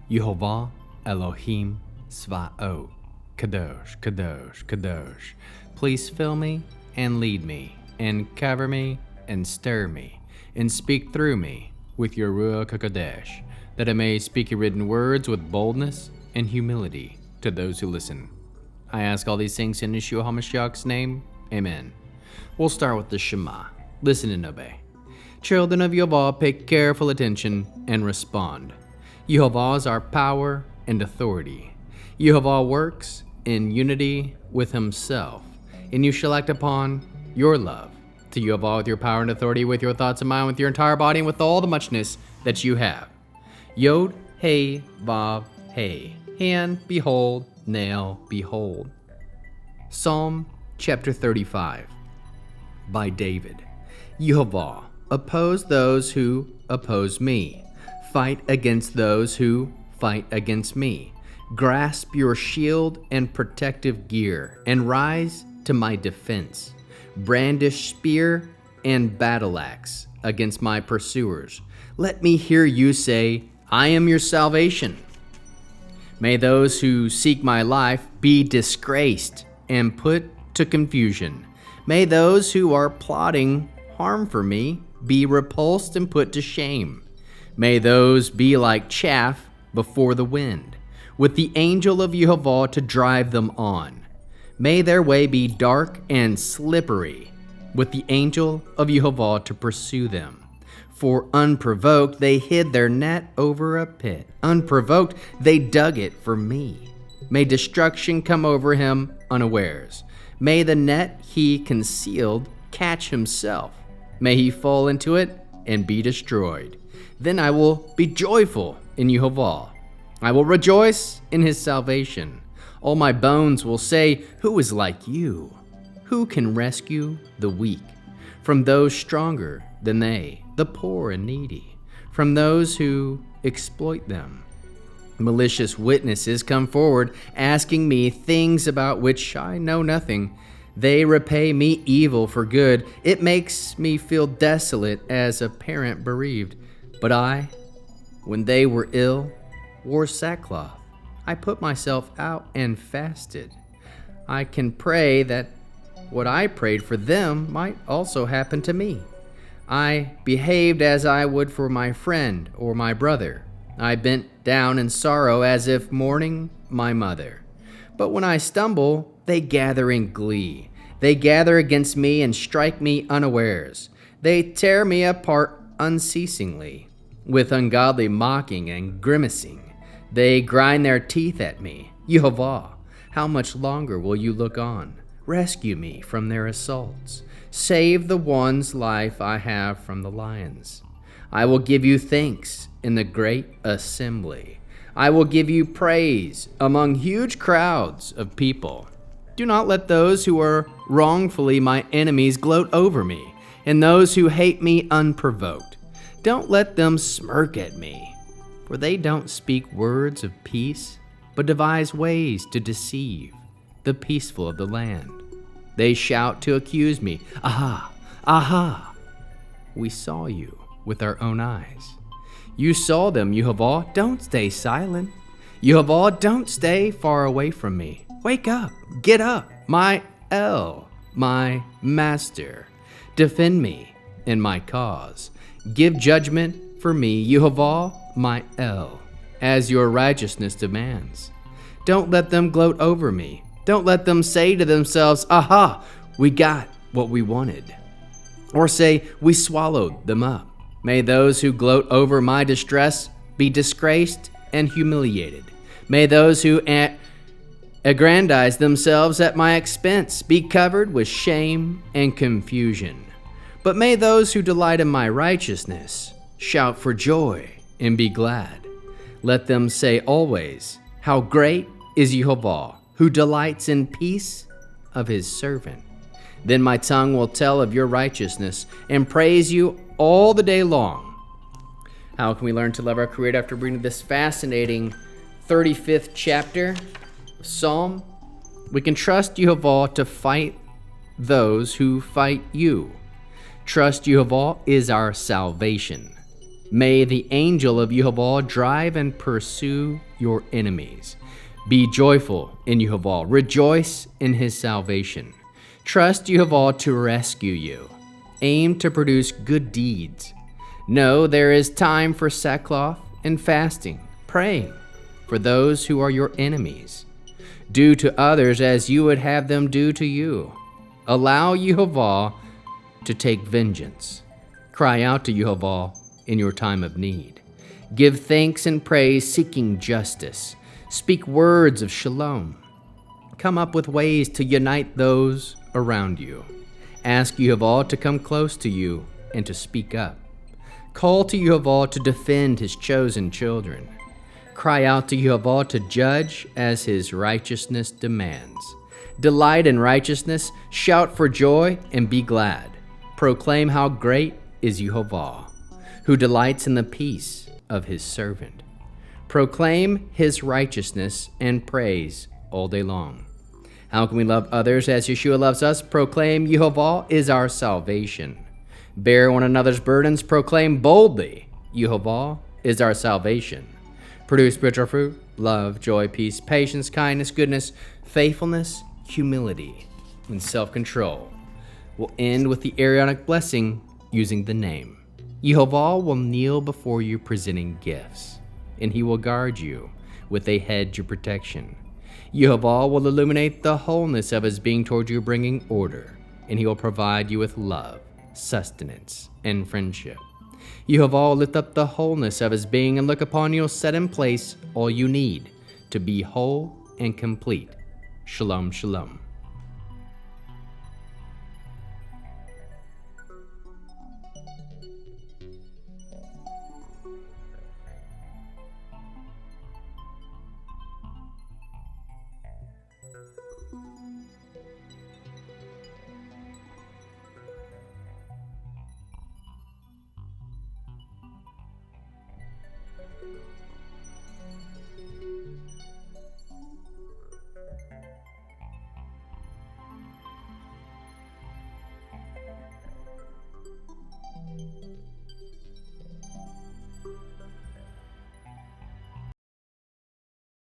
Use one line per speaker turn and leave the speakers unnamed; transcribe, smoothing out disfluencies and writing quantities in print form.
Yehovah Elohim Sva'ot, Kadosh, Kadosh, Kadosh. Please fill me and lead me, and cover me and stir me, and speak through me with your Ruach HaKodesh, that I may speak your written words with boldness and humility to those who listen. I ask all these things in Yeshua HaMashiach's name. Amen. We'll start with the Shema. Listen and obey. Children of Yehovah, pay careful attention and respond. Yehovah is our power and authority. Yehovah works in unity with himself, and you shall act upon your love to Yehovah with your power and authority, with your thoughts and mind, with your entire body, and with all the muchness that you have. Yod, Hey, Vav, Hey. Hand, behold, nail, behold. Psalm chapter 35 by David. Yehovah, oppose those who oppose me. Fight against those who fight against me. Grasp your shield and protective gear, and rise to my defense. Brandish spear and battle axe against my pursuers. Let me hear you say, I am your salvation. May those who seek my life be disgraced and put to confusion. May those who are plotting harm for me be repulsed and put to shame. May those be like chaff before the wind, with the angel of Yehovah to drive them on. May their way be dark and slippery, with the angel of Yehovah to pursue them. For unprovoked they hid their net over a pit. Unprovoked they dug it for me. May destruction come over him unawares. May the net he concealed catch himself. May he fall into it and be destroyed. Then I will be joyful in Yehovah. I will rejoice in his salvation. All my bones will say, who is like you? Who can rescue the weak from those stronger than they, the poor and needy, from those who exploit them? Malicious witnesses come forward, asking me things about which I know nothing. They repay me evil for good. It makes me feel desolate as a parent bereaved. But I, when they were ill, wore sackcloth. I put myself out and fasted. I can pray that what I prayed for them might also happen to me. I behaved as I would for my friend or my brother. I bent down in sorrow as if mourning my mother. But when I stumble, they gather in glee. They gather against me and strike me unawares. They tear me apart unceasingly. With ungodly mocking and grimacing, they grind their teeth at me. Yehovah, how much longer will you look on? Rescue me from their assaults. Save the one's life I have from the lions. I will give you thanks in the great assembly. I will give you praise among huge crowds of people. Do not let those who are wrongfully my enemies gloat over me, and those who hate me unprovoked. Don't let them smirk at me, for they don't speak words of peace, but devise ways to deceive the peaceful of the land. They shout to accuse me. Aha! Aha! We saw you with our own eyes. You saw them, Yehovah. Don't stay silent. Yehovah, don't stay far away from me. Wake up. Get up. My El, my master. Defend me in my cause. Give judgment for me, Yehovah, my El, as your righteousness demands. Don't let them gloat over me. Don't let them say to themselves, aha, we got what we wanted. Or say, we swallowed them up. May those who gloat over my distress be disgraced and humiliated. May those who aggrandize themselves at my expense be covered with shame and confusion. But may those who delight in my righteousness shout for joy and be glad. Let them say always, how great is Yehovah, who delights in peace of his servant. Then my tongue will tell of your righteousness and praise you all the day long. How can we learn to love our Creator after reading this fascinating 35th chapter of Psalm? We can trust Yehovah to fight those who fight you. Trust Yehovah is our salvation. May the angel of Yehovah drive and pursue your enemies. Be joyful in Yehovah. Rejoice in his salvation. Trust Yehovah to rescue you. Aim to produce good deeds. Know there is time for sackcloth and fasting, praying for those who are your enemies. Do to others as you would have them do to you. Allow Yehovah to take vengeance. Cry out to Yehovah in your time of need. Give thanks and praise, seeking justice. Speak words of shalom. Come up with ways to unite those around you. Ask Yehovah to come close to you and to speak up. Call to Yehovah to defend his chosen children. Cry out to Yehovah to judge as his righteousness demands. Delight in righteousness, shout for joy, and be glad. Proclaim how great is Yehovah, who delights in the peace of his servant. Proclaim his righteousness and praise all day long. How can we love others as Yeshua loves us? Proclaim Yehovah is our salvation. Bear one another's burdens. Proclaim boldly Yehovah is our salvation. Produce spiritual fruit, love, joy, peace, patience, kindness, goodness, faithfulness, humility, and self-control. We'll end with the Aaronic blessing using the name. Yehovah will kneel before you presenting gifts, and he will guard you with a hedge of protection. Yehovah will illuminate the wholeness of his being toward you, bringing order, and he will provide you with love, sustenance, and friendship. Yehovah will lift up the wholeness of his being and look upon you, set in place all you need to be whole and complete. Shalom, shalom.